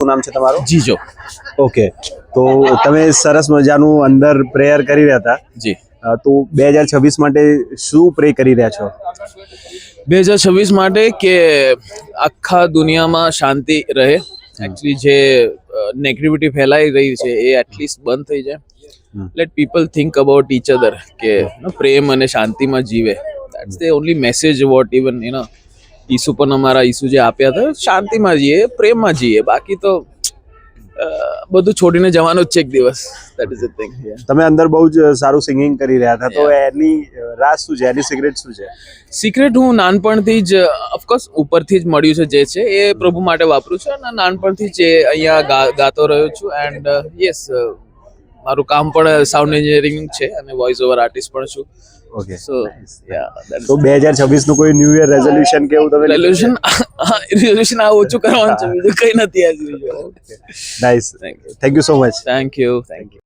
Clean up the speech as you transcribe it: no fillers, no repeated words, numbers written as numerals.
શું નામ છે તમારું? જીજો. ઓકે, તો તમે સરસ મજાનું અંદર પ્રેયર કરી રહ્યા હતા. જી. તો 2026 માટે શું પ્રે કરી રહ્યા છો? 2026 માટે કે આખા દુનિયામાં શાંતિ રહે. એકચ્યુઅલી જે નેગેટિવિટી ફેલાઈ રહી છે એ એટલીસ્ટ બંધ થઈ જાય. Let people think about each other કે પ્રેમ અને શાંતિમાં જીવે. That's the only message what even ઈસુ પણ અમારા ઈસુ જે આપ્યા હતા, શાંતિમાં જીએ, પ્રેમમાં જીએ. બાકી તો બધું છોડીને જવાનું જ છે એક દિવસ. That is the thing. તમે અંદર બહુ જ સારું સિંગિંગ કરી રહ્યા હતા, તો એની રાજ શું છે, એની સિક્રેટ શું છે? સિક્રેટ હું નાનપણથી જ ઓફકોર્સ ઉપરથી જ મળ્યું છે જે છે એ પ્રભુ માટે વાપરું છું અને નાનપણથી જ અહીંયા ગાતો રહ્યો છું. એન્ડ યસ, મારું કામ પણ સાઉન્ડ એન્જિનિયરિંગ છે અને વોઇસ ઓવર આર્ટિસ્ટ પણ છું. ઓકે, સો તો 2026 નું કોઈ ન્યુ યર રેઝોલ્યુશન કે એવું તમે? રેઝોલ્યુશન આ ઓછું કરવાનું છે, બીજું કંઈ નથી. Nice, thank you so much. Thank you.